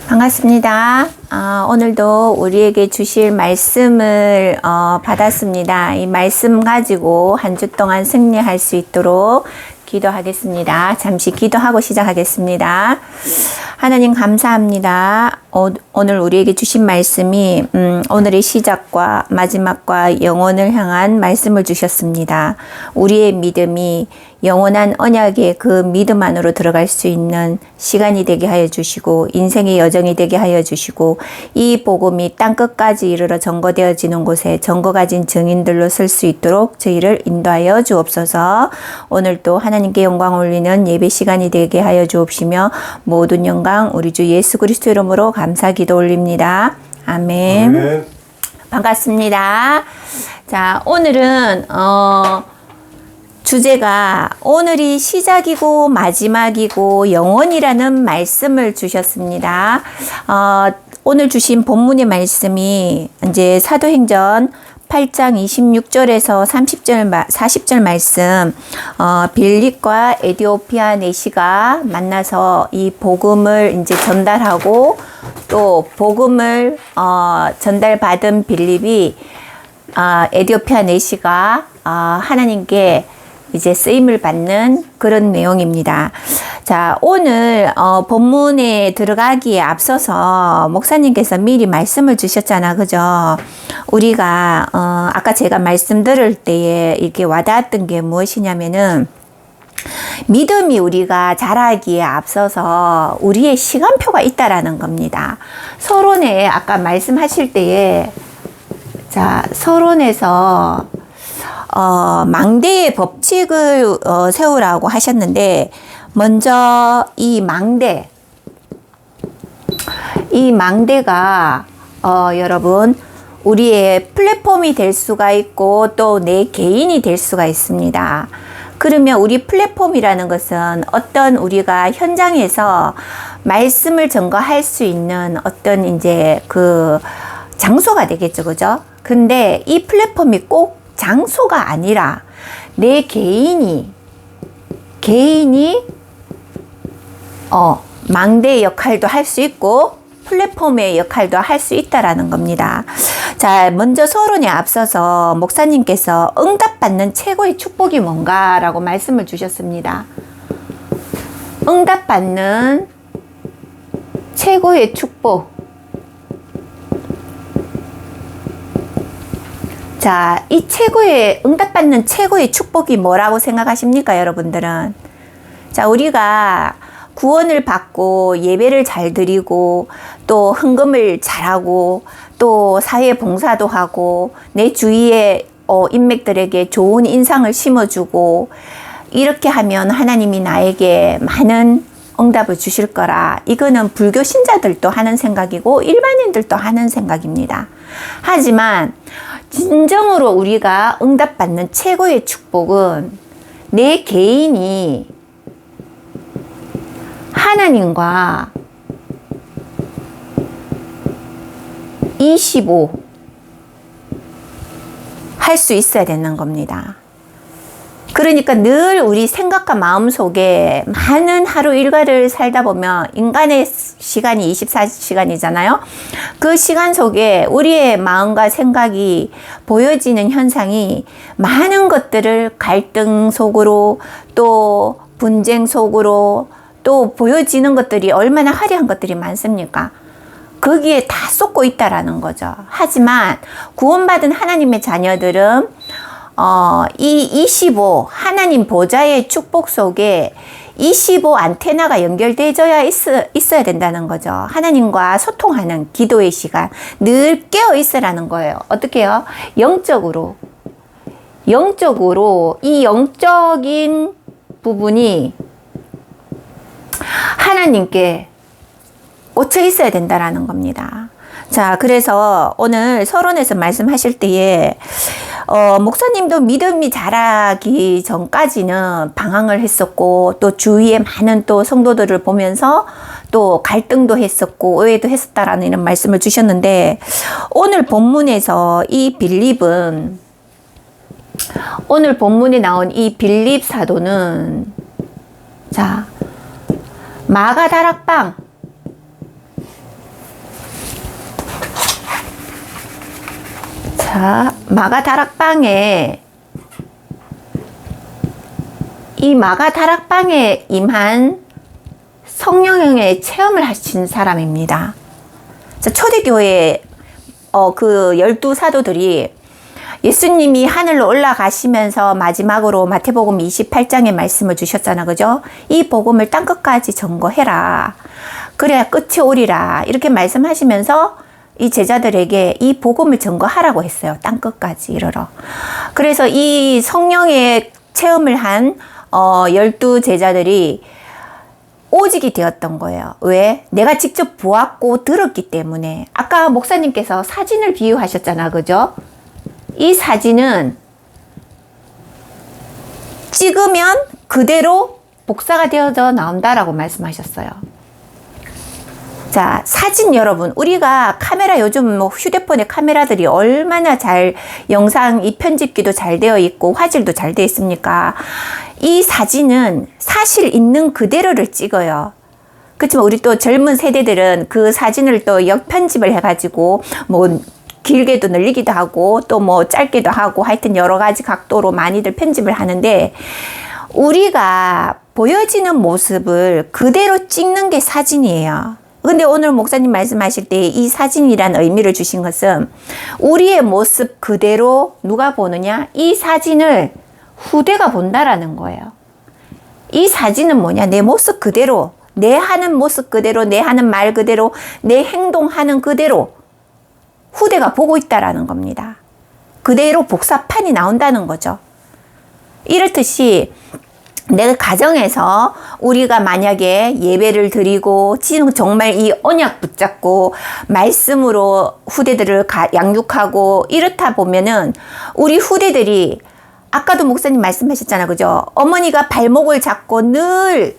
반갑습니다. 오늘도 우리에게 주실 말씀을 받았습니다. 이 말씀 가지고 한 주 동안 승리할 수 있도록 기도하겠습니다. 잠시 기도하고 시작하겠습니다. 하나님 감사합니다. 오늘 우리에게 주신 말씀이 오늘의 시작과 마지막과 영혼을 향한 말씀을 주셨습니다. 우리의 믿음이 영원한 언약의 그 믿음 안으로 들어갈 수 있는 시간이 되게 하여 주시고 인생의 여정이 되게 하여 주시고 이 복음이 땅끝까지 이르러 전거되어지는 곳에 전거 가진 증인들로 설 수 있도록 저희를 인도하여 주옵소서. 오늘도 하나님께 영광 올리는 예배 시간이 되게 하여 주옵시며 모든 영광 우리 주 예수 그리스도 이름으로 감사 기도 올립니다. 아멘. 아멘. 반갑습니다. 자, 오늘은 주제가 오늘이 시작이고 마지막이고 영원이라는 말씀을 주셨습니다. 오늘 주신 본문의 말씀이 이제 사도행전 8장 26절에서 40절 말씀, 빌립과 에디오피아 내시가 만나서 이 복음을 이제 전달하고 또 복음을 전달받은 빌립이 에디오피아 내시가 하나님께 이제 쓰임을 받는 그런 내용입니다. 자, 오늘 본문에 들어가기에 앞서서 목사님께서 미리 말씀을 주셨잖아, 그죠? 우리가 아까 제가 말씀 들을 때에 이렇게 와닿았던 게 무엇이냐면은 믿음이 우리가 자라기에 앞서서 우리의 시간표가 있다라는 겁니다. 서론에 아까 말씀하실 때에 자, 서론에서 망대의 법칙을 세우라고 하셨는데 먼저 이 망대가 여러분 우리의 플랫폼이 될 수가 있고 또 내 개인이 될 수가 있습니다. 그러면 우리 플랫폼이라는 것은 어떤 우리가 현장에서 말씀을 전거할 수 있는 어떤 이제 그 장소가 되겠죠, 그죠? 근데 이 플랫폼이 꼭 장소가 아니라 내 개인이 망대의 역할도 할 수 있고 플랫폼의 역할도 할 수 있다라는 겁니다. 자, 먼저 서론에 앞서서 목사님께서 응답받는 최고의 축복이 뭔가라고 말씀을 주셨습니다. 응답받는 최고의 축복. 자, 이 응답받는 최고의 축복이 뭐라고 생각하십니까, 여러분들은? 자, 우리가 구원을 받고 예배를 잘 드리고 또 헌금을 잘하고 또 사회 봉사도 하고 내 주위의 인맥들에게 좋은 인상을 심어주고 이렇게 하면 하나님이 나에게 많은 응답을 주실 거라. 이거는 불교 신자들도 하는 생각이고 일반인들도 하는 생각입니다. 하지만 진정으로 우리가 응답받는 최고의 축복은 내 개인이 하나님과 25 할 수 있어야 되는 겁니다. 그러니까 늘 우리 생각과 마음 속에 많은 하루 일과를 살다 보면 인간의 시간이 24시간이잖아요. 그 시간 속에 우리의 마음과 생각이 보여지는 현상이 많은 것들을 갈등 속으로 또 분쟁 속으로 또 보여지는 것들이 얼마나 화려한 것들이 많습니까? 거기에 다 쏟고 있다라는 거죠. 하지만 구원받은 하나님의 자녀들은 이 25 하나님 보좌의 축복 속에 25 안테나가 연결되어야 있어야 된다는 거죠. 하나님과 소통하는 기도의 시간 늘 깨어 있으라는 거예요. 어떻게요? 영적으로 이 영적인 부분이 하나님께 꽂혀 있어야 된다라는 겁니다. 자, 그래서 오늘 서론에서 말씀하실 때에 목사님도 믿음이 자라기 전까지는 방황을 했었고 또 주위에 많은 또 성도들을 보면서 또 갈등도 했었고 오해도 했었다라는 이런 말씀을 주셨는데 오늘 본문에서 이 빌립은 오늘 본문에 나온 이 빌립 사도는 자 마가다락방 자, 마가다락방에 이 마가다락방에 임한 성령의 체험을 하신 사람입니다. 자, 초대교회 그 12사도들이 예수님이 하늘로 올라가시면서 마지막으로 마태복음 28장의 말씀을 주셨잖아. 그죠? 이 복음을 땅끝까지 전거해라. 그래야 끝이 오리라. 이렇게 말씀하시면서 이 제자들에게 이 복음을 전거하라고 했어요. 땅끝까지 이르러. 그래서 이 성령의 체험을 한 12제자들이 오직이 되었던 거예요. 왜? 내가 직접 보았고 들었기 때문에. 아까 목사님께서 사진을 비유하셨잖아. 그죠? 이 사진은 찍으면 그대로 복사가 되어져 나온다라고 말씀하셨어요. 자, 사진 여러분, 우리가 카메라 요즘 뭐 휴대폰의 카메라들이 얼마나 잘 영상 이 편집기도 잘 되어 있고 화질도 잘 되어 있습니까? 이 사진은 사실 있는 그대로를 찍어요. 그렇지만 우리 또 젊은 세대들은 그 사진을 또 역편집을 해가지고 뭐 길게도 늘리기도 하고 또 뭐 짧게도 하고 하여튼 여러 가지 각도로 많이들 편집을 하는데 우리가 보여지는 모습을 그대로 찍는 게 사진이에요. 근데 오늘 목사님 말씀하실 때 이 사진이라는 의미를 주신 것은 우리의 모습 그대로 누가 보느냐? 이 사진을 후대가 본다라는 거예요. 이 사진은 뭐냐? 내 모습 그대로, 내 하는 모습 그대로, 내 하는 말 그대로, 내 행동하는 그대로 후대가 보고 있다라는 겁니다. 그대로 복사판이 나온다는 거죠. 이렇듯이 내 가정에서 우리가 만약에 예배를 드리고 지금 정말 이 언약 붙잡고 말씀으로 후대들을 양육하고 이렇다 보면은 우리 후대들이 아까도 목사님 말씀하셨잖아요. 그죠? 어머니가 발목을 잡고 늘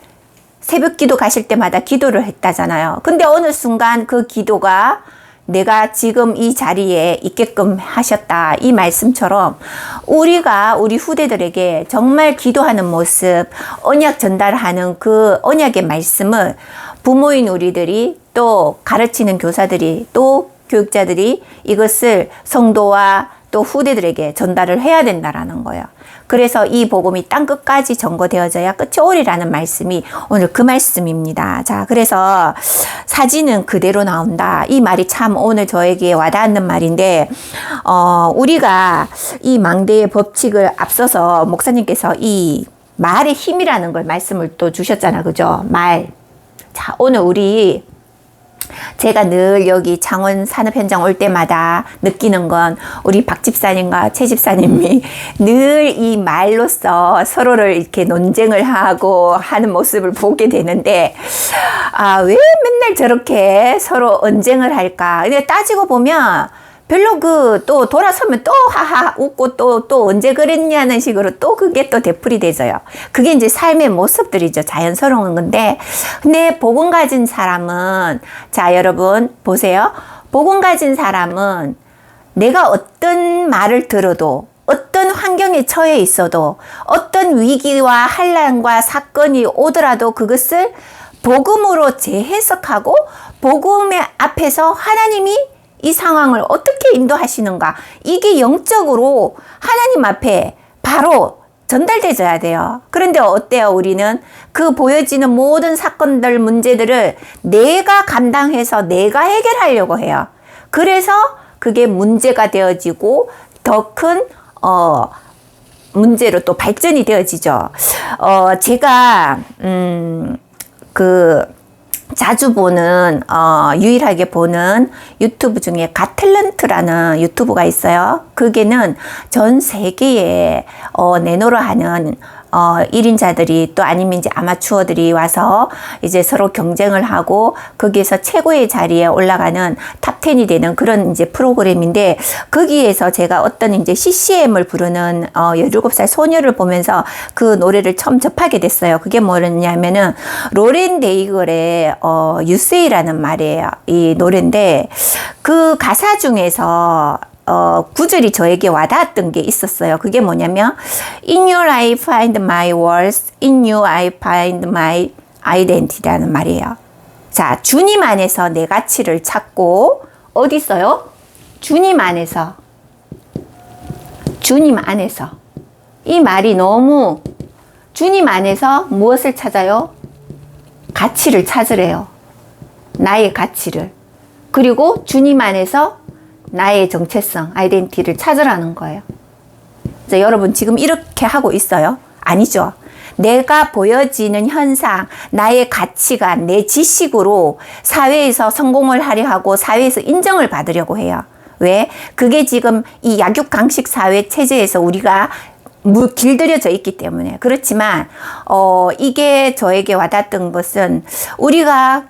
새벽 기도 가실 때마다 기도를 했다잖아요. 근데 어느 순간 그 기도가 내가 지금 이 자리에 있게끔 하셨다. 이 말씀처럼 우리가 우리 후대들에게 정말 기도하는 모습, 언약 전달하는 그 언약의 말씀을 부모인 우리들이 또 가르치는 교사들이 또 교육자들이 이것을 성도와 또 후대들에게 전달을 해야 된다라는 거예요. 그래서 이 복음이 땅끝까지 전거되어져야 끝이 오리라는 말씀이 오늘 그 말씀입니다. 자, 그래서 사진은 그대로 나온다. 이 말이 참 오늘 저에게 와닿는 말인데, 우리가 이 망대의 법칙을 앞서서 목사님께서 이 말의 힘이라는 걸 말씀을 또 주셨잖아. 그죠? 말. 자, 오늘 제가 늘 여기 창원 산업 현장 올 때마다 느끼는 건 우리 박 집사님과 최 집사님이 늘 이 말로써 서로를 이렇게 논쟁을 하고 하는 모습을 보게 되는데, 왜 맨날 저렇게 서로 언쟁을 할까? 근데 따지고 보면 별로 또 돌아서면 또 하하 웃고 또 언제 그랬냐는 식으로 또 그게 또 되풀이 되져요. 그게 이제 삶의 모습들이죠. 자연스러운 건데. 근데 복음 가진 사람은, 자, 여러분, 보세요. 복음 가진 사람은 내가 어떤 말을 들어도, 어떤 환경에 처해 있어도, 어떤 위기와 환난과 사건이 오더라도 그것을 복음으로 재해석하고 복음의 앞에서 하나님이 이 상황을 어떻게 인도하시는가, 이게 영적으로 하나님 앞에 바로 전달되어야 돼요. 그런데 어때요? 우리는 그 보여지는 모든 사건들, 문제들을 내가 감당해서 내가 해결하려고 해요. 그래서 그게 문제가 되어지고 더 큰 문제로 또 발전이 되어지죠. 제가 자주 보는, 유일하게 보는 유튜브 중에 갓탤런트라는 유튜브가 있어요. 그게는 전 세계에, 내노라 하는, 1인자들이 또 아니면 이제 아마추어들이 와서 이제 서로 경쟁을 하고 거기에서 최고의 자리에 올라가는 탑10이 되는 그런 이제 프로그램인데, 거기에서 제가 어떤 이제 CCM을 부르는 17살 소녀를 보면서 그 노래를 처음 접하게 됐어요. 그게 뭐냐면은 로렌 데이글의 You Say라는 말이에요. 이 노래인데 그 가사 중에서 구절이 저에게 와닿았던 게 있었어요. 그게 뭐냐면 In you I find my worth, in you I find my identity라는 말이에요. 자, 주님 안에서 내 가치를 찾고, 어디 있어요? 주님 안에서 주님 안에서. 이 말이 너무 주님 안에서 무엇을 찾아요? 가치를 찾으래요. 나의 가치를. 그리고 주님 안에서 나의 정체성, 아이덴티티를 찾으라는 거예요. 자, 여러분 지금 이렇게 하고 있어요? 아니죠. 내가 보여지는 현상, 나의 가치관, 내 지식으로 사회에서 성공을 하려 하고 사회에서 인정을 받으려고 해요. 왜? 그게 지금 이 약육강식 사회 체제에서 우리가 길들여져 있기 때문에. 그렇지만 이게 저에게 와닿았던 것은 우리가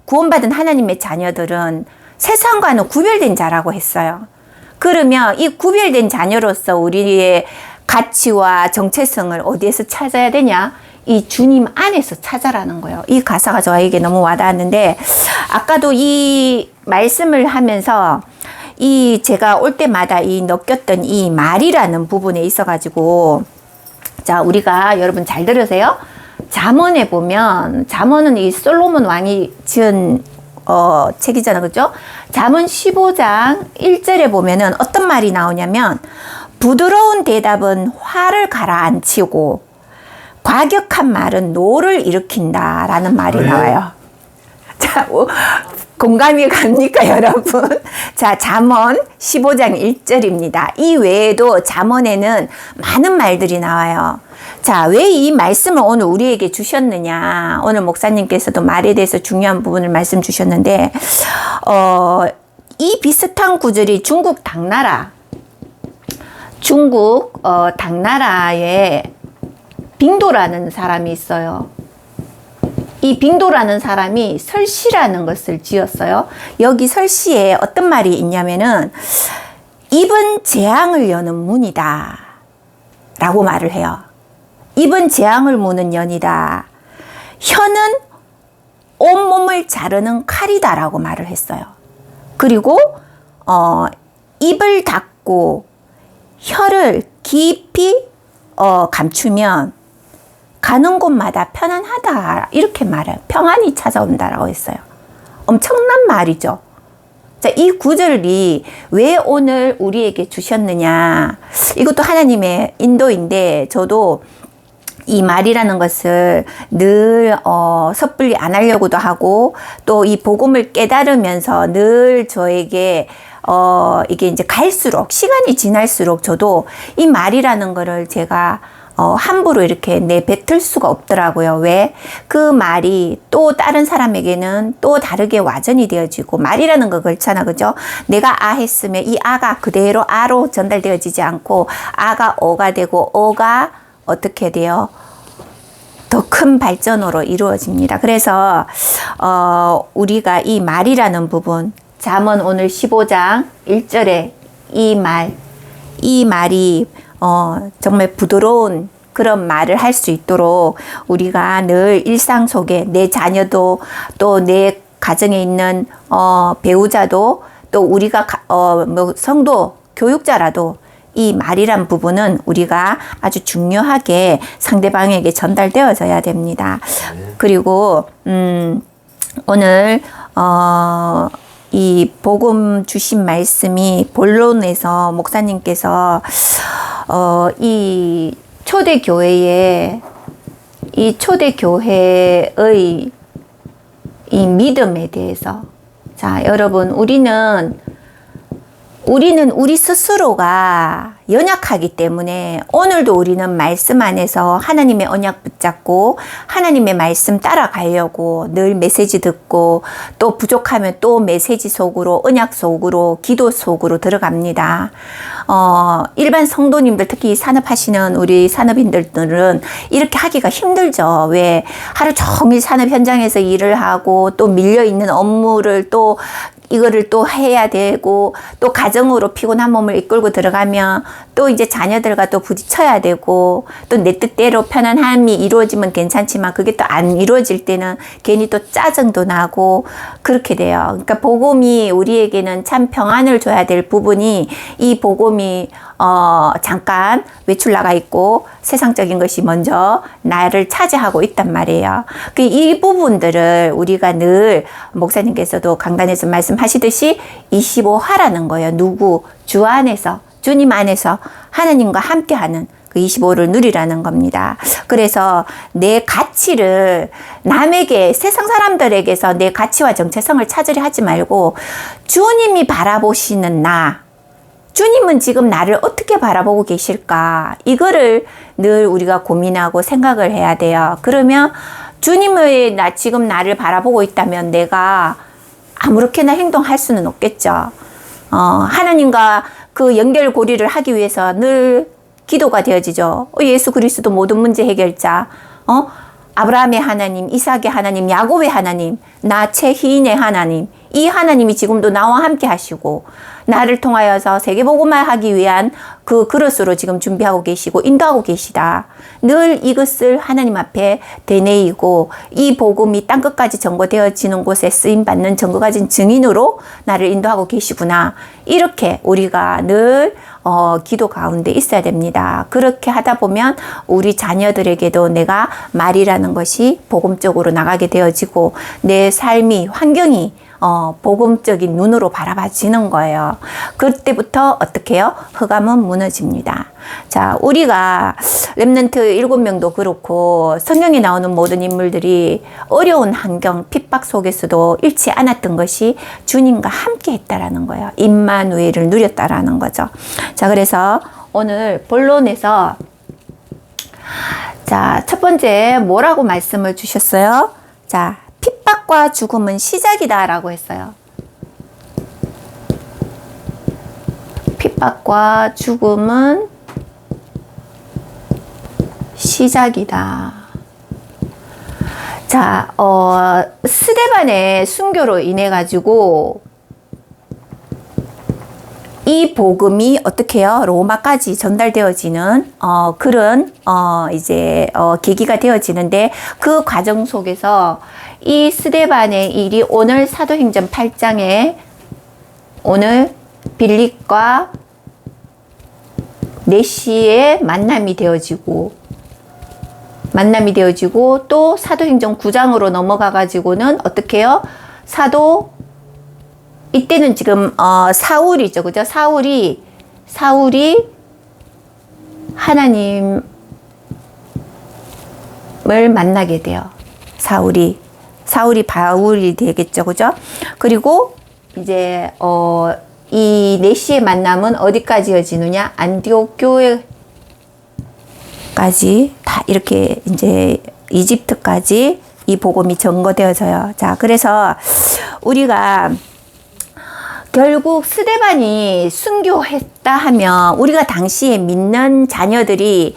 구원받은 하나님의 자녀들은 세상과는 구별된 자라고 했어요. 그러면 이 구별된 자녀로서 우리의 가치와 정체성을 어디에서 찾아야 되냐? 이 주님 안에서 찾아라는 거예요. 이 가사가 저에게 너무 와닿았는데, 아까도 이 말씀을 하면서 제가 올 때마다 느꼈던 이 말이라는 부분에 있어가지고, 자, 우리가 여러분 잘 들으세요. 잠언에 보면, 잠언은 이 솔로몬 왕이 지은 책이잖아, 그죠? 잠언 15장 1절에 보면은 어떤 말이 나오냐면, 부드러운 대답은 화를 가라앉히고 과격한 말은 노를 일으킨다 라는 말이 나와요. 자, 공감이 갑니까, 여러분? 자, 잠언 15장 1절입니다. 이 외에도 잠언에는 많은 말들이 나와요. 자, 왜 이 말씀을 오늘 우리에게 주셨느냐? 오늘 목사님께서도 말에 대해서 중요한 부분을 말씀 주셨는데, 이 비슷한 구절이 중국 당나라에 빙도라는 사람이 있어요. 이 빙도라는 사람이 설시라는 것을 지었어요. 여기 설시에 어떤 말이 있냐면은, 입은 재앙을 여는 문이다 라고 말을 해요. 입은 재앙을 무는 연이다. 혀는 온몸을 자르는 칼이다 라고 말을 했어요. 그리고 입을 닫고 혀를 깊이 감추면 가는 곳마다 편안하다 이렇게 말해요. 평안이 찾아온다라고 했어요. 엄청난 말이죠. 자, 이 구절이 왜 오늘 우리에게 주셨느냐, 이것도 하나님의 인도인데, 저도 이 말이라는 것을 늘 섣불리 안 하려고도 하고, 또 이 복음을 깨달으면서 늘 저에게 이게 이제 갈수록, 시간이 지날수록 저도 이 말이라는 거를 제가 함부로 이렇게 내뱉을 수가 없더라고요. 왜? 그 말이 또 다른 사람에게는 또 다르게 와전이 되어지고, 말이라는 거 그렇잖아, 그죠? 내가 아 했으면 이 아가 그대로 아로 전달되어지지 않고, 아가 어가 되고, 어가 어떻게 돼요? 더 큰 발전으로 이루어집니다. 그래서 우리가 이 말이라는 부분, 잠언 오늘 15장 1절에 이 말이 정말 부드러운 그런 말을 할 수 있도록 우리가 늘 일상 속에 내 자녀도, 또 내 가정에 있는 배우자도, 또 우리가 성도 교육자라도 이 말이란 부분은 우리가 아주 중요하게 상대방에게 전달되어져야 됩니다. 그리고 오늘 이 복음 주신 말씀이 본론에서 목사님께서 이 초대교회의 이 믿음에 대해서, 자, 여러분, 우리는 우리 스스로가 연약하기 때문에 오늘도 우리는 말씀 안에서 하나님의 언약 붙잡고 하나님의 말씀 따라가려고 늘 메시지 듣고, 또 부족하면 또 메시지 속으로, 언약 속으로, 기도 속으로 들어갑니다. 일반 성도님들, 특히 산업하시는 우리 산업인들은 이렇게 하기가 힘들죠. 왜? 하루 종일 산업 현장에서 일을 하고, 또 밀려있는 업무를 또 이거를 또 해야 되고, 또 가정으로 피곤한 몸을 이끌고 들어가면 또 이제 자녀들과 또 부딪혀야 되고, 또 내 뜻대로 편안함이 이루어지면 괜찮지만 그게 또 안 이루어질 때는 괜히 또 짜증도 나고 그렇게 돼요. 그러니까 복음이 우리에게는 참 평안을 줘야 될 부분이, 이 복음이 잠깐 외출 나가 있고 세상적인 것이 먼저 나를 차지하고 있단 말이에요. 이 부분들을 우리가 늘 목사님께서도 강단에서 말씀하시듯이 25화라는 거예요. 누구? 주 안에서, 주님 안에서 하나님과 함께하는 그 25를 누리라는 겁니다. 그래서 내 가치를 남에게, 세상 사람들에게서 내 가치와 정체성을 찾으려 하지 말고 주님이 바라보시는 나, 주님은 지금 나를 어떻게 바라보고 계실까? 이거를 늘 우리가 고민하고 생각을 해야 돼요. 그러면 주님의 지금 나를 바라보고 있다면 내가 아무렇게나 행동할 수는 없겠죠. 하나님과 그 연결고리를 하기 위해서 늘 기도가 되어지죠. 예수 그리스도 모든 문제 해결자, 아브라함의 하나님, 이삭의 하나님, 야곱의 하나님, 나 최희인의 하나님, 이 하나님이 지금도 나와 함께 하시고 나를 통하여서 세계복음화 하기 위한 그 그릇으로 지금 준비하고 계시고 인도하고 계시다. 늘 이것을 하나님 앞에 되뇌이고 이 복음이 땅끝까지 전거되어지는 곳에 쓰임받는 전거 가진 증인으로 나를 인도하고 계시구나. 이렇게 우리가 늘 기도 가운데 있어야 됩니다. 그렇게 하다 보면 우리 자녀들에게도 내가 말이라는 것이 복음적으로 나가게 되어지고 내 삶이, 환경이 복음적인 눈으로 바라봐지는 거예요. 그때부터 어떻게 해요? 흑암은 무너집니다. 자, 우리가 렘넌트 7명도 그렇고 성경에 나오는 모든 인물들이 어려운 환경, 핍박 속에서도 잃지 않았던 것이 주님과 함께 했다라는 거예요. 임마누엘을 누렸다라는 거죠. 자, 그래서 오늘 본론에서 자, 첫 번째 뭐라고 말씀을 주셨어요? 자, 핍박과 죽음은 시작이다 라고 했어요. 핍박과 죽음은 시작이다. 자, 스데반의 순교로 인해 가지고 이 복음이 어떻게 해요? 로마까지 전달되어지는 그런 이제 계기가 되어지는데 그 과정 속에서 이 스데반의 일이 오늘 사도행전 8장에 오늘 빌립과 네시의 만남이 되어지고 또 사도행전 9장으로 넘어가 가지고는 어떻게 해요? 이때는 지금 사울이죠. 그죠? 사울이 하나님을 만나게 돼요. 사울이 바울이 되겠죠. 그죠? 그리고 이제 이 네시의 만남은 어디까지 이어지느냐? 안디옥 교회까지 다 이렇게 이제 이집트까지 이 복음이 전거되어져요. 자, 그래서 우리가 결국 스데반이 순교했다 하면 우리가 당시에 믿는 자녀들이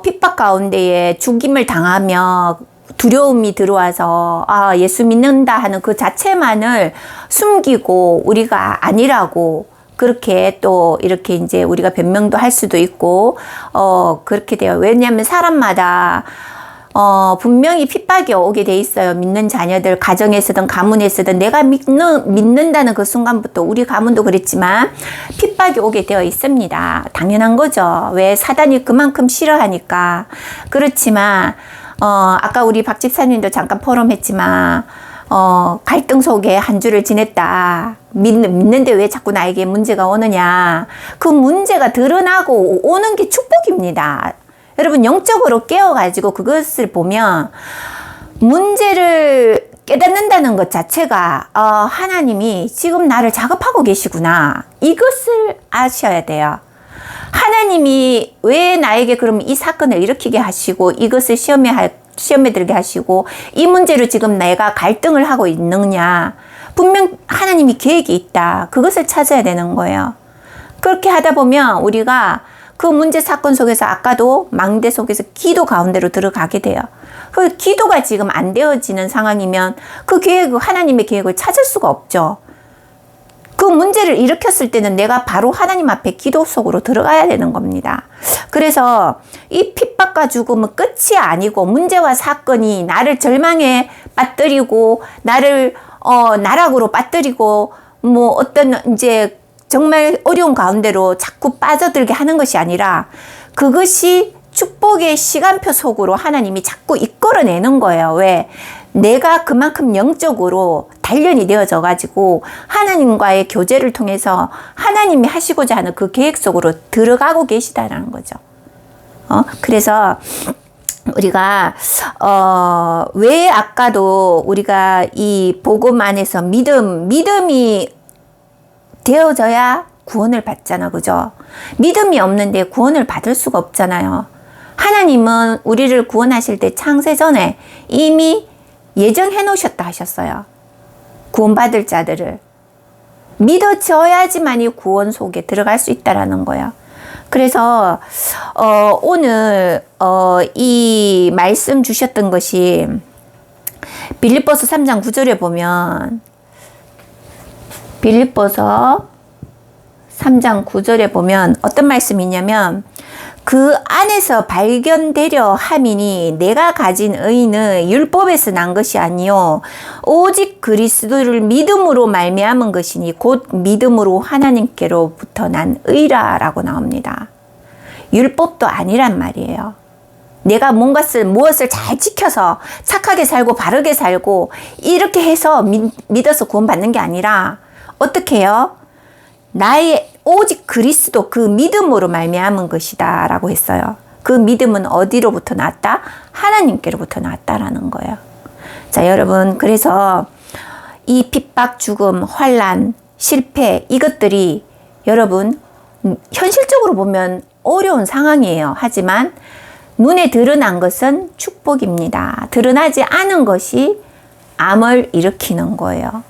핍박 가운데에 죽임을 당하며 두려움이 들어와서 예수 믿는다 하는 그 자체만을 숨기고 우리가 아니라고 그렇게 또 이렇게 이제 우리가 변명도 할 수도 있고 그렇게 돼요. 왜냐하면 사람마다 분명히 핍박이 오게 돼 있어요. 믿는 자녀들 가정에서든 가문에서든 내가 믿는다는 그 순간부터 우리 가문도 그랬지만 핍박이 오게 되어 있습니다. 당연한 거죠. 왜? 사단이 그만큼 싫어하니까. 그렇지만 아까 우리 박 집사님도 잠깐 포럼했지만 갈등 속에 한 주를 지냈다. 믿는데 왜 자꾸 나에게 문제가 오느냐. 그 문제가 드러나고 오는 게 축복입니다. 여러분 영적으로 깨어가지고 그것을 보면 문제를 깨닫는다는 것 자체가 하나님이 지금 나를 작업하고 계시구나. 이것을 아셔야 돼요. 하나님이 왜 나에게 그럼 이 사건을 일으키게 하시고 이것을 시험에 들게 하시고 이 문제로 지금 내가 갈등을 하고 있느냐. 분명 하나님이 계획이 있다. 그것을 찾아야 되는 거예요. 그렇게 하다 보면 우리가 그 문제 사건 속에서 아까도 망대 속에서 기도 가운데로 들어가게 돼요. 그 기도가 지금 안 되어지는 상황이면 그 하나님의 계획을 찾을 수가 없죠. 그 문제를 일으켰을 때는 내가 바로 하나님 앞에 기도 속으로 들어가야 되는 겁니다. 그래서 이 핍박과 죽음은 끝이 아니고 문제와 사건이 나를 절망에 빠뜨리고 나를 나락으로 빠뜨리고 뭐 어떤 이제 정말 어려운 가운데로 자꾸 빠져들게 하는 것이 아니라 그것이 축복의 시간표 속으로 하나님이 자꾸 이끌어내는 거예요. 왜? 내가 그만큼 영적으로 단련이 되어져 가지고 하나님과의 교제를 통해서 하나님이 하시고자 하는 그 계획 속으로 들어가고 계시다라는 거죠. 그래서 우리가 왜 아까도 우리가 이 복음 안에서 믿음이 되어져야 구원을 받잖아, 그죠? 믿음이 없는데 구원을 받을 수가 없잖아요. 하나님은 우리를 구원하실 때 창세 전에 이미 예정해 놓으셨다 하셨어요. 구원받을 자들을 믿어져야지만이 구원 속에 들어갈 수 있다라는 거야. 그래서 오늘 이 말씀 주셨던 것이 빌립보서 3장 9절에 보면 빌립보서 3장 9절에 보면 어떤 말씀이 있냐면 그 안에서 발견되려 함이니 내가 가진 의는 율법에서 난 것이 아니요 오직 그리스도를 믿음으로 말미암은 것이니 곧 믿음으로 하나님께로부터 난 의라라고 나옵니다. 율법도 아니란 말이에요. 내가 무엇을 잘 지켜서 착하게 살고 바르게 살고 이렇게 해서 믿어서 구원받는 게 아니라 어떻게 해요? 나의 오직 그리스도 그 믿음으로 말미암은 것이다 라고 했어요. 그 믿음은 어디로부터 났다? 하나님께로부터 났다라는 거예요. 자, 여러분, 그래서 이 핍박, 죽음, 환난, 실패 이것들이 여러분 현실적으로 보면 어려운 상황이에요. 하지만 눈에 드러난 것은 축복입니다. 드러나지 않은 것이 암을 일으키는 거예요.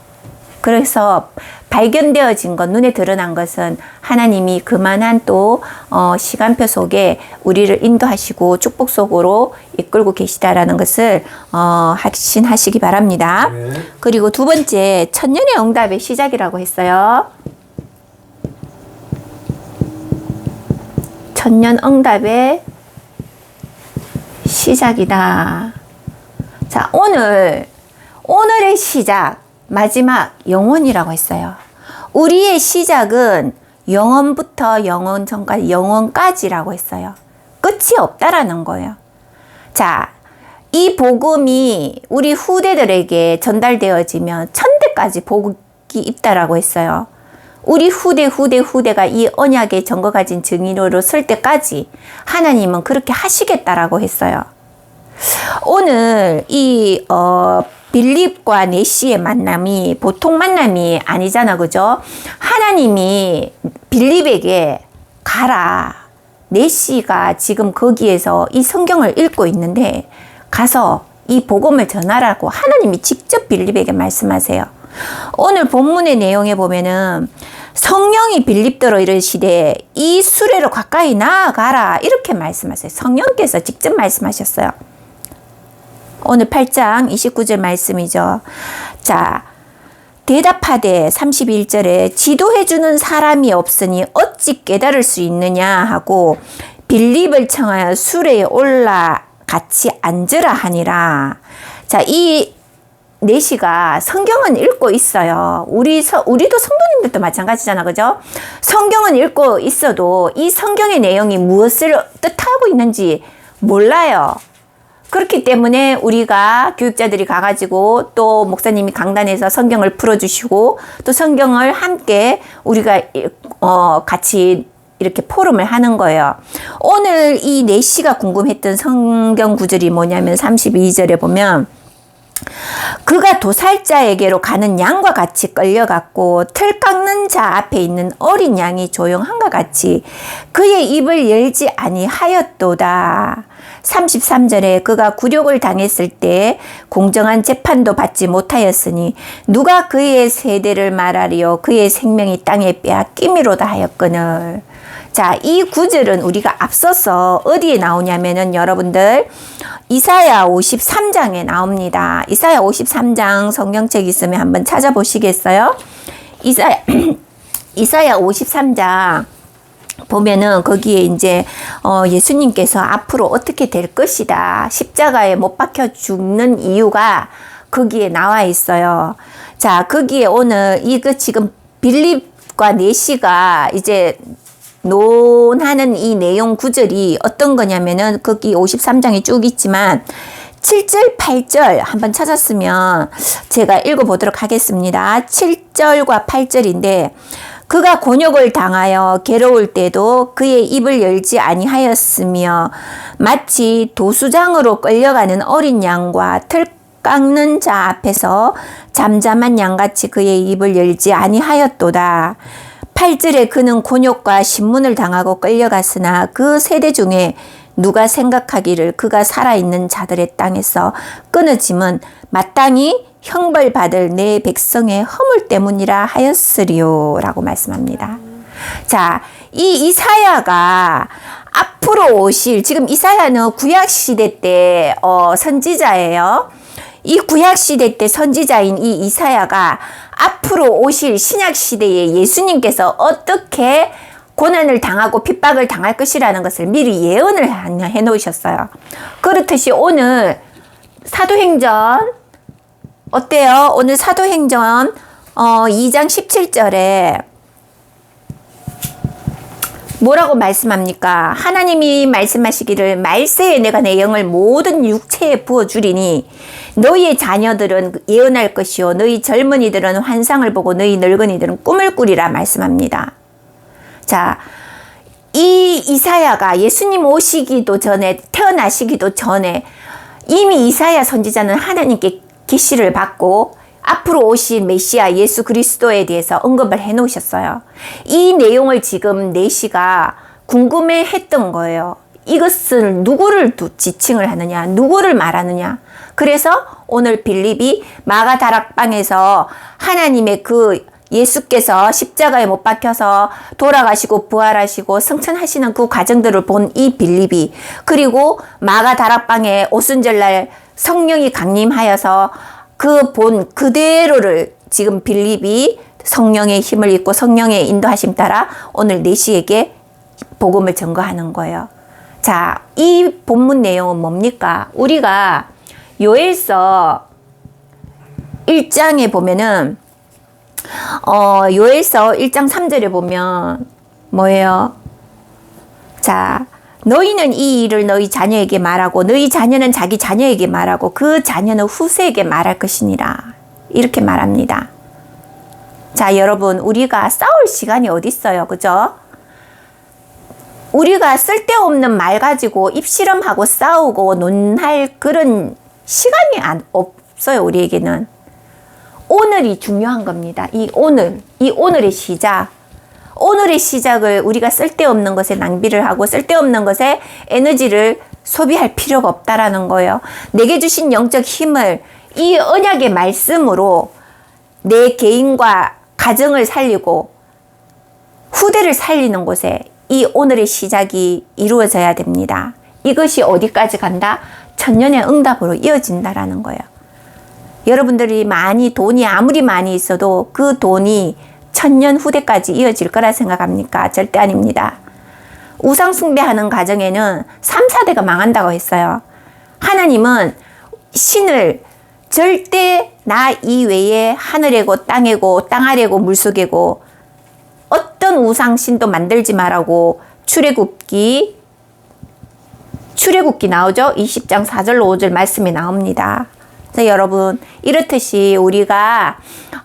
그래서 발견되어진 것, 눈에 드러난 것은 하나님이 그만한 또 시간표 속에 우리를 인도하시고 축복 속으로 이끌고 계시다라는 것을 확신하시기 바랍니다. 네. 그리고 두 번째, 천년의 응답의 시작이라고 했어요. 천년 응답의 시작이다. 자, 오늘의 시작, 마지막 영원이라고 했어요. 우리의 시작은 영원부터 영원 전까지 영원까지라고 했어요. 끝이 없다라는 거예요. 자, 이 복음이 우리 후대들에게 전달되어지면 천대까지 복이 있다라고 했어요. 우리 후대가 이 언약의 전거 가진 증인으로 설 때까지 하나님은 그렇게 하시겠다라고 했어요. 오늘 이 빌립과 네시의 만남이 보통 만남이 아니잖아, 그죠? 하나님이 빌립에게 가라. 네시가 지금 거기에서 이 성경을 읽고 있는데 가서 이 복음을 전하라고 하나님이 직접 빌립에게 말씀하세요. 오늘 본문의 내용에 보면은 성령이 빌립더러 이르시되 이 수레로 가까이 나아가라 이렇게 말씀하세요. 성령께서 직접 말씀하셨어요. 오늘 8장 29절 말씀이죠. 자, 대답하되 31절에 지도해주는 사람이 없으니 어찌 깨달을 수 있느냐 하고 빌립을 청하여 수레에 올라 같이 앉으라 하니라. 자, 이 네시가 성경은 읽고 있어요. 우리도 성도님들도 마찬가지잖아, 그죠? 성경은 읽고 있어도 이 성경의 내용이 무엇을 뜻하고 있는지 몰라요. 그렇기 때문에 우리가 교육자들이 가가지고 또 목사님이 강단에서 성경을 풀어주시고 또 성경을 함께 우리가 같이 이렇게 포럼을 하는 거예요. 오늘 이 네시가 궁금했던 성경 구절이 뭐냐면 32절에 보면 그가 도살자에게로 가는 양과 같이 끌려갔고 틀 깎는 자 앞에 있는 어린 양이 조용한과 같이 그의 입을 열지 아니하였도다. 33절에 그가 굴욕을 당했을 때 공정한 재판도 받지 못하였으니 누가 그의 세대를 말하리요 그의 생명이 땅에 빼앗김이로다 하였거늘. 자, 이 구절은 우리가 앞서서 어디에 나오냐면은 여러분들 이사야 53장에 나옵니다. 이사야 53장 성경책 있으면 한번 찾아보시겠어요? 이사야 53장 보면은 거기에 이제 예수님께서 앞으로 어떻게 될 것이다. 십자가에 못 박혀 죽는 이유가 거기에 나와 있어요. 자, 거기에 오늘 이거 지금 빌립과 네시가 이제 논하는 이 내용 구절이 어떤 거냐면은 거기 53장이 쭉 있지만 7절, 8절 한번 찾았으면 제가 읽어보도록 하겠습니다. 7절과 8절인데 그가 곤욕을 당하여 괴로울 때도 그의 입을 열지 아니하였으며 마치 도수장으로 끌려가는 어린 양과 틀 깎는 자 앞에서 잠잠한 양같이 그의 입을 열지 아니하였도다. 8절에 그는 곤욕과 신문을 당하고 끌려갔으나 그 세대 중에 누가 생각하기를 그가 살아있는 자들의 땅에서 끊어짐은 마땅히 형벌받을 내 백성의 허물 때문이라 하였으리요 라고 말씀합니다. 자, 이 이사야가 앞으로 오실, 지금 이사야는 구약시대 때 선지자예요. 이 구약시대 때 선지자인 이 이사야가 앞으로 오실 신약시대에 예수님께서 어떻게 고난을 당하고 핍박을 당할 것이라는 것을 미리 예언을 해 놓으셨어요. 그렇듯이 오늘 사도행전 어때요? 오늘 사도행전 2장 17절에 뭐라고 말씀합니까? 하나님이 말씀하시기를 말세에 내가 내 영을 모든 육체에 부어주리니 너희의 자녀들은 예언할 것이요 너희 젊은이들은 환상을 보고 너희 늙은이들은 꿈을 꾸리라 말씀합니다. 자, 이 이사야가 예수님 오시기도 전에 태어나시기도 전에 이미 이사야 선지자는 하나님께 계시를 받고 앞으로 오실 메시아 예수 그리스도에 대해서 언급을 해 놓으셨어요. 이 내용을 지금 내시가 궁금해 했던 거예요. 이것을 누구를 지칭을 하느냐, 누구를 말하느냐. 그래서 오늘 빌립이 마가다락방에서 하나님의 그 예수께서 십자가에 못 박혀서 돌아가시고 부활하시고 성천하시는 그 과정들을 본 이 빌립이, 그리고 마가다락방에 오순절날 성령이 강림하여서 그 본 그대로를 지금 빌립이 성령의 힘을 입고 성령의 인도하심 따라 오늘 내시에게 복음을 전거하는 거예요. 자, 이 본문 내용은 뭡니까? 우리가 요엘서 1장에 보면은 요엘서 1장 3절에 보면 뭐예요? 자, 너희는 이 일을 너희 자녀에게 말하고 너희 자녀는 자기 자녀에게 말하고 그 자녀는 후세에게 말할 것이니라. 이렇게 말합니다. 자, 여러분, 우리가 싸울 시간이 어디 있어요? 그죠? 우리가 쓸데없는 말 가지고 입씨름하고 싸우고 논할 그런 시간이 없어요, 우리에게는. 오늘이 중요한 겁니다. 이 오늘의 시작. 오늘의 시작을 우리가 쓸데없는 것에 낭비를 하고 쓸데없는 것에 에너지를 소비할 필요가 없다라는 거예요. 내게 주신 영적 힘을 이 언약의 말씀으로 내 개인과 가정을 살리고 후대를 살리는 곳에 이 오늘의 시작이 이루어져야 됩니다. 이것이 어디까지 간다? 천년의 응답으로 이어진다라는 거예요. 여러분들이 돈이 아무리 많이 있어도 그 돈이 천년 후대까지 이어질 거라 생각합니까? 절대 아닙니다. 우상 숭배하는 가정에는 3, 4대가 망한다고 했어요. 하나님은 신을 절대 나 이외에 하늘이고 땅이고 땅 아래고 물속이고 어떤 우상신도 만들지 말라고 출애굽기 나오죠? 20장 4절로 5절 말씀이 나옵니다. 그래서 여러분, 이렇듯이 우리가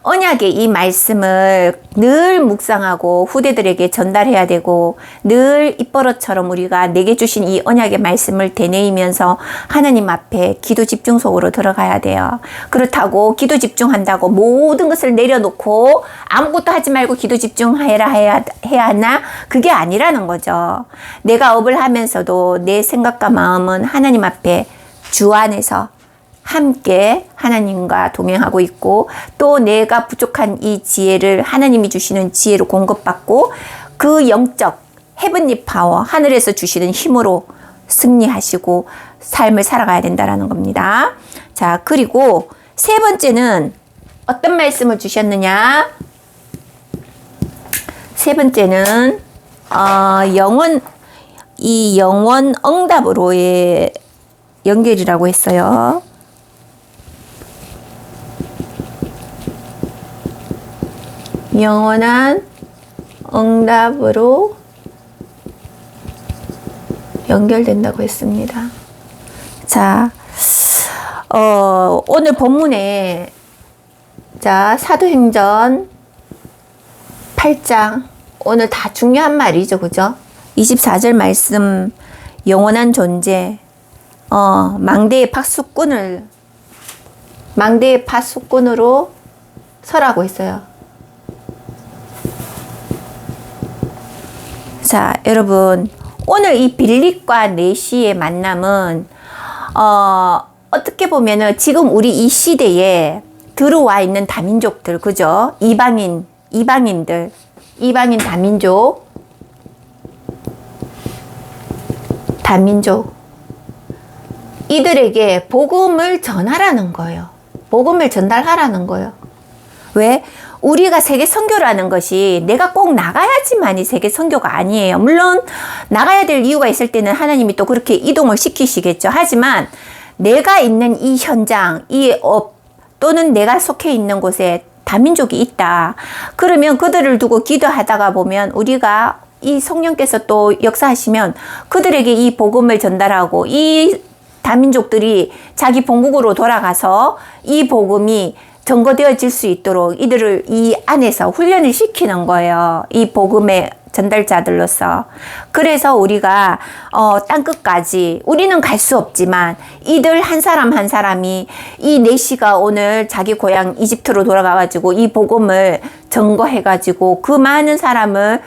언약의 이 말씀을 늘 묵상하고 후대들에게 전달해야 되고, 늘 입버릇처럼 우리가 내게 주신 이 언약의 말씀을 되뇌이면서 하나님 앞에 기도 집중 속으로 들어가야 돼요. 그렇다고 기도 집중한다고 모든 것을 내려놓고 아무것도 하지 말고 기도 집중해야 하나? 그게 아니라는 거죠. 내가 업을 하면서도 내 생각과 마음은 하나님 앞에 주 안에서 함께 하나님과 동행하고 있고, 또 내가 부족한 이 지혜를 하나님이 주시는 지혜로 공급받고 그 영적 헤븐리 파워, 하늘에서 주시는 힘으로 승리하시고 삶을 살아가야 된다는 겁니다. 자, 그리고 세 번째는 어떤 말씀을 주셨느냐? 세 번째는 영원 응답으로의 연결이라고 했어요. 영원한 응답으로 연결된다고 했습니다. 자, 오늘 본문에, 자, 사도행전 8장, 오늘 다 중요한 말이죠. 그죠? 24절 말씀, 영원한 존재, 망대의 파수꾼으로 서라고 했어요. 자, 여러분, 오늘 이 빌립과 네시의 만남은, 어떻게 보면은 지금 우리 이 시대에 들어와 있는 다민족들, 그죠? 이방인 다민족. 이들에게 복음을 전하라는 거예요. 복음을 전달하라는 거예요. 왜? 우리가 세계 선교라는 것이 내가 꼭 나가야지만이 세계 선교가 아니에요. 물론 나가야 될 이유가 있을 때는 하나님이 또 그렇게 이동을 시키시겠죠. 하지만 내가 있는 이 현장, 이 업, 또는 내가 속해 있는 곳에 다민족이 있다. 그러면 그들을 두고 기도하다가 보면 우리가 이 성령께서 또 역사하시면 그들에게 이 복음을 전달하고 이 다민족들이 자기 본국으로 돌아가서 이 복음이 전거되어질 수 있도록 이들을 이 안에서 훈련을 시키는 거예요. 이 복음의 전달자들로서. 그래서 우리가 땅끝까지 우리는 갈 수 없지만 이들 한 사람 한 사람이 이 네시가 오늘 자기 고향 이집트로 돌아가가지고 이 복음을 전거해가지고 그 많은 사람을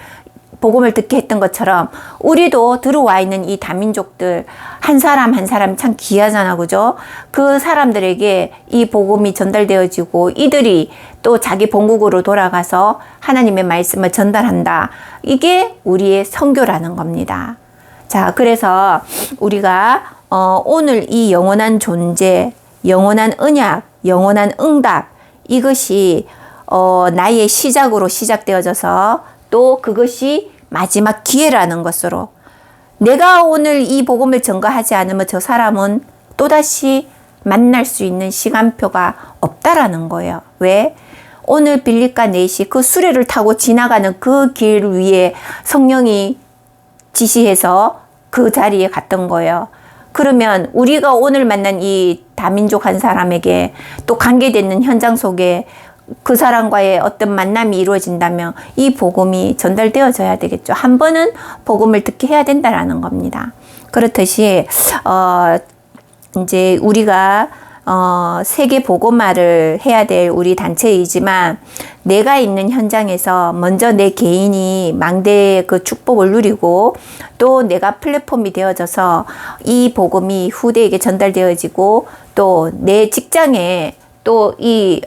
복음을 듣게 했던 것처럼 우리도 들어와 있는 이 다민족들 한 사람 한 사람 참 귀하잖아, 그죠? 그 사람들에게 이 복음이 전달되어지고 이들이 또 자기 본국으로 돌아가서 하나님의 말씀을 전달한다. 이게 우리의 선교라는 겁니다. 자, 그래서 우리가 오늘 이 영원한 존재, 영원한 언약, 영원한 응답, 이것이 나의 시작으로 시작되어져서 또 그것이 마지막 기회라는 것으로, 내가 오늘 이 복음을 전가하지 않으면 저 사람은 또다시 만날 수 있는 시간표가 없다라는 거예요. 왜? 오늘 빌립과 네시 그 수레를 타고 지나가는 그 길 위에 성령이 지시해서 그 자리에 갔던 거예요. 그러면 우리가 오늘 만난 이 다민족 한 사람에게 또 관계되는 현장 속에 그 사람과의 어떤 만남이 이루어진다면 이 복음이 전달되어져야 되겠죠. 한 번은 복음을 듣게 해야 된다라는 겁니다. 그렇듯이 이제 우리가 세계 복음화를 해야 될 우리 단체이지만 내가 있는 현장에서 먼저 내 개인이 망대의 그 축복을 누리고 또 내가 플랫폼이 되어져서 이 복음이 후대에게 전달되어지고 또 내 직장에 또 이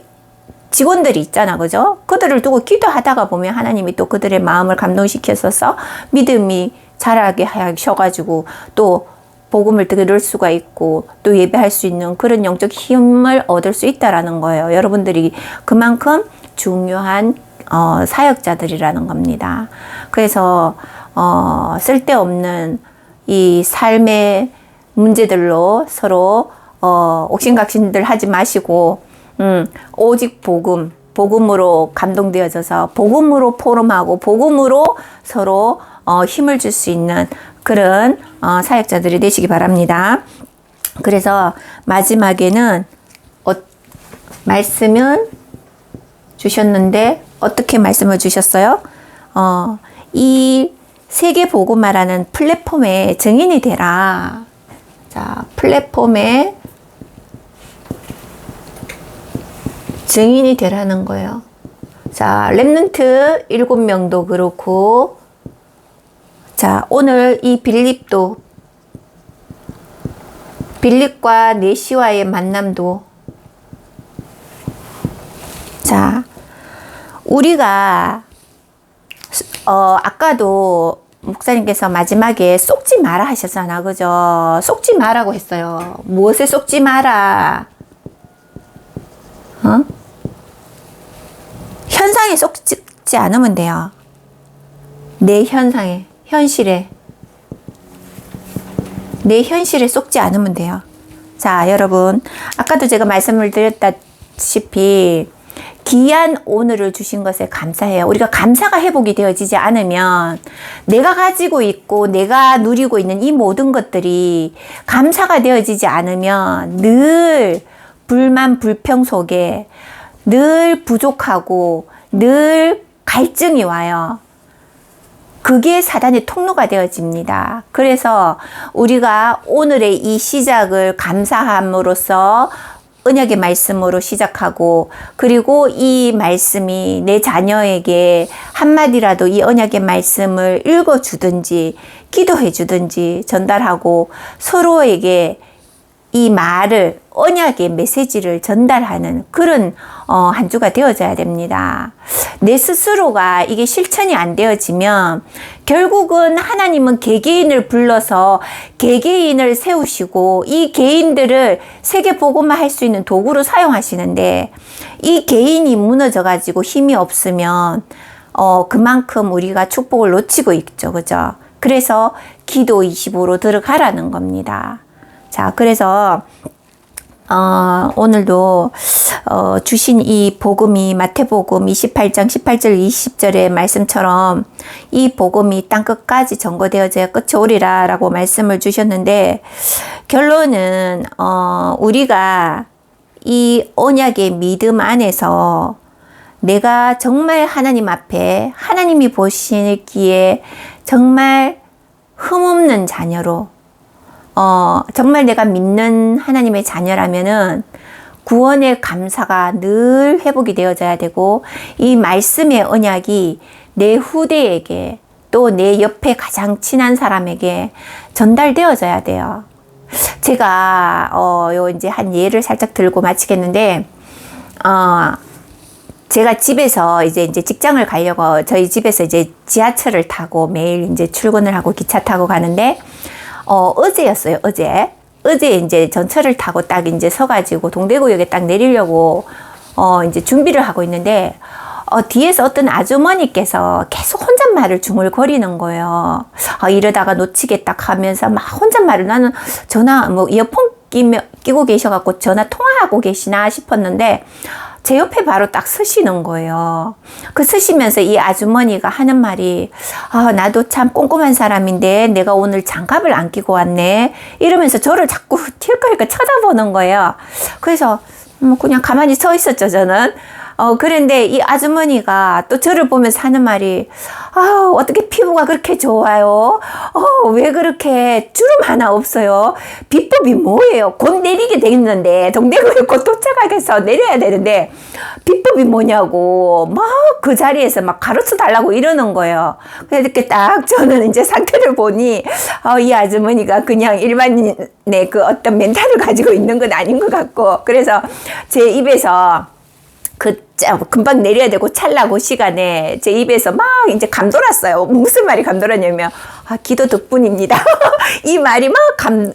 직원들이 있잖아, 그죠? 그들을 두고 기도하다가 보면 하나님이 또 그들의 마음을 감동시켜서 믿음이 자라게 하셔가지고 또 복음을 들을 수가 있고 또 예배할 수 있는 그런 영적 힘을 얻을 수 있다라는 거예요. 여러분들이 그만큼 중요한 사역자들이라는 겁니다. 그래서 쓸데없는 이 삶의 문제들로 서로 옥신각신들 하지 마시고 오직 복음으로 감동되어져서 복음으로 포럼하고 복음으로 서로 힘을 줄 수 있는 그런 사역자들이 되시기 바랍니다. 그래서 마지막에는 말씀을 주셨는데 어떻게 말씀을 주셨어요? 이 세계 복음화라는 플랫폼의 증인이 되라. 자, 플랫폼에 증인이 되라는 거예요. 자, 렘넌트 7명도 그렇고, 자, 오늘 이 빌립과 네시와의 만남도, 자, 우리가 아까도 목사님께서 마지막에 속지 마라 하셨잖아, 그죠? 속지 마라고 했어요. 무엇에 속지 마라? 현상에 속지 않으면 돼요. 내 현상에, 현실에. 내 현실에 속지 않으면 돼요. 자, 여러분. 아까도 제가 말씀을 드렸다시피 귀한 오늘을 주신 것에 감사해요. 우리가 감사가 회복이 되어지지 않으면 내가 가지고 있고 내가 누리고 있는 이 모든 것들이 감사가 되어지지 않으면 늘 불만 불평 속에 늘 부족하고 늘 갈증이 와요. 그게 사단의 통로가 되어집니다. 그래서 우리가 오늘의 이 시작을 감사함으로써 언약의 말씀으로 시작하고, 그리고 이 말씀이 내 자녀에게 한마디라도 이 언약의 말씀을 읽어주든지 기도해주든지 전달하고, 서로에게 이 말을, 언약의 메시지를 전달하는 그런 한 주가 되어져야 됩니다. 내 스스로가 이게 실천이 안 되어지면 결국은 하나님은 개개인을 불러서 개개인을 세우시고 이 개인들을 세계 복음화 할 수 있는 도구로 사용하시는데, 이 개인이 무너져 가지고 힘이 없으면 그만큼 우리가 축복을 놓치고 있죠. 그죠? 그래서 기도 25로 들어가라는 겁니다. 자, 그래서 오늘도 주신 이 복음이 마태복음 28장 18절 20절의 말씀처럼 이 복음이 땅끝까지 전거되어져야 끝이 오리라 라고 말씀을 주셨는데, 결론은 우리가 이 언약의 믿음 안에서 내가 정말 하나님 앞에 하나님이 보시기에 정말 흠없는 자녀로, 정말 내가 믿는 하나님의 자녀라면은 구원의 감사가 늘 회복이 되어져야 되고, 이 말씀의 언약이 내 후대에게 또 내 옆에 가장 친한 사람에게 전달되어져야 돼요. 제가 요 이제 한 예를 살짝 들고 마치겠는데, 제가 집에서 이제 직장을 가려고 저희 집에서 이제 지하철을 타고 매일 이제 출근을 하고 기차 타고 가는데, 어제였어요. 어제 이제 전철을 타고 딱 이제 서가지고 동대구역에 딱 내리려고 이제 준비를 하고 있는데, 뒤에서 어떤 아주머니께서 계속 혼잣말을 중얼거리는 거예요. 이러다가 놓치겠다 하면서 막 혼잣말을, 나는 전화 뭐 이어폰 끼고 계셔갖고 전화 통화하고 계시나 싶었는데, 제 옆에 바로 딱 서시는 거예요. 그 서시면서 이 아주머니가 하는 말이, 나도 참 꼼꼼한 사람인데 내가 오늘 장갑을 안 끼고 왔네, 이러면서 저를 자꾸 틸거힐거 쳐다보는 거예요. 그래서 그냥 가만히 서 있었죠, 저는. 그런데 이 아주머니가 또 저를 보면서 하는 말이, 어떻게 피부가 그렇게 좋아요? 왜 그렇게 주름 하나 없어요? 비법이 뭐예요? 곧 내리게 되겠는데, 동대구에 곧 도착하겠어. 내려야 되는데, 비법이 뭐냐고, 막 그 자리에서 막 가르쳐 달라고 이러는 거예요. 그래서 이렇게 딱 저는 이제 상태를 보니, 이 아주머니가 그냥 일반인의 그 어떤 멘탈을 가지고 있는 건 아닌 것 같고, 그래서 제 입에서 금방 내려야 되고 찰나고 시간에 제 입에서 막 이제 감돌았어요. 무슨 말이 감돌았냐면, 기도 덕분입니다. 이 말이 막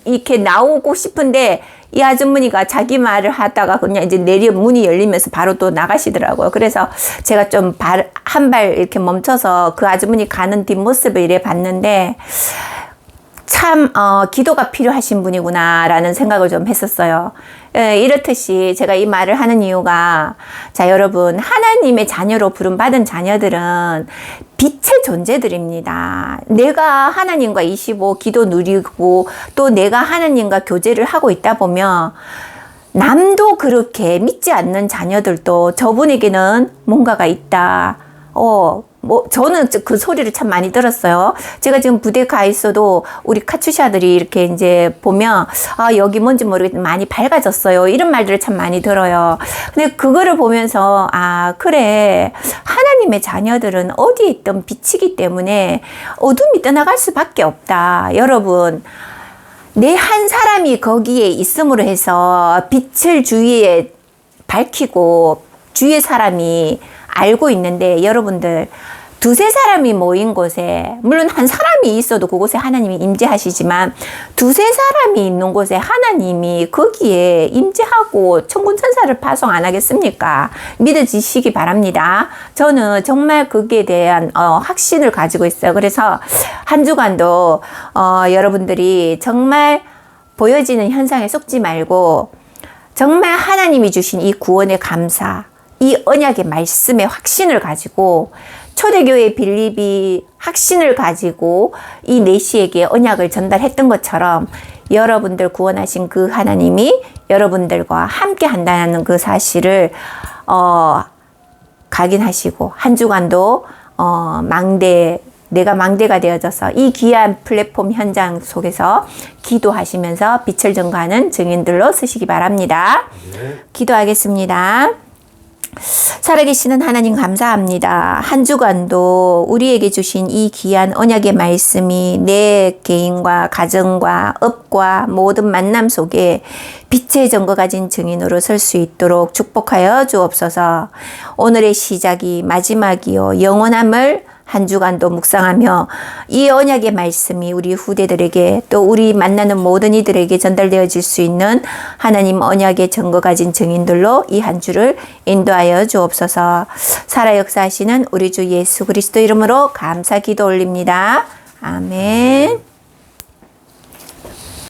이렇게 나오고 싶은데, 이 아주머니가 자기 말을 하다가 그냥 이제 문이 열리면서 바로 또 나가시더라고요. 그래서 제가 좀 한 발 이렇게 멈춰서 그 아주머니 가는 뒷모습을 이래 봤는데, 참 기도가 필요하신 분이구나 라는 생각을 좀 했었어요. 이렇듯이 제가 이 말을 하는 이유가, 자, 여러분, 하나님의 자녀로 부름받은 자녀들은 빛의 존재들입니다. 내가 하나님과 25 기도 누리고 또 내가 하나님과 교제를 하고 있다 보면, 남도 그렇게 믿지 않는 자녀들도 저분에게는 뭔가가 있다. 저는 그 소리를 참 많이 들었어요. 제가 지금 부대에 가 있어도 우리 카투샤들이 이렇게 이제 보면, 여기 뭔지 모르겠는데 많이 밝아졌어요, 이런 말들을 참 많이 들어요. 근데 그거를 보면서, 그래, 하나님의 자녀들은 어디에 있든 빛이기 때문에 어둠이 떠나갈 수밖에 없다. 여러분, 내 한 사람이 거기에 있음으로 해서 빛을 주위에 밝히고 주위의 사람이 알고 있는데, 여러분들, 두세 사람이 모인 곳에, 물론 한 사람이 있어도 그곳에 하나님이 임재하시지만, 두세 사람이 있는 곳에 하나님이 거기에 임재하고 천군천사를 파송 안 하겠습니까? 믿어지시기 바랍니다. 저는 정말 거기에 대한 확신을 가지고 있어요. 그래서 한 주간도 여러분들이 정말 보여지는 현상에 속지 말고, 정말 하나님이 주신 이 구원의 감사, 이 언약의 말씀의 확신을 가지고 초대교회 빌립이 확신을 가지고 이 내시에게 언약을 전달했던 것처럼 여러분들 구원하신 그 하나님이 여러분들과 함께 한다는 그 사실을 각인하시고 한 주간도 내가 망대가 되어져서 이 귀한 플랫폼 현장 속에서 기도하시면서 빛을 전가하는 증인들로 쓰시기 바랍니다. 기도하겠습니다. 살아계시는 하나님 감사합니다. 한 주간도 우리에게 주신 이 귀한 언약의 말씀이 내 개인과 가정과 업과 모든 만남 속에 빛의 전거 가진 증인으로 설 수 있도록 축복하여 주옵소서. 오늘의 시작이 마지막이요 영원함을 한 주간도 묵상하며 이 언약의 말씀이 우리 후대들에게 또 우리 만나는 모든 이들에게 전달되어질 수 있는 하나님 언약의 전거 가진 증인들로 이 한 주를 인도하여 주옵소서. 살아 역사하시는 우리 주 예수 그리스도 이름으로 감사 기도 올립니다. 아멘.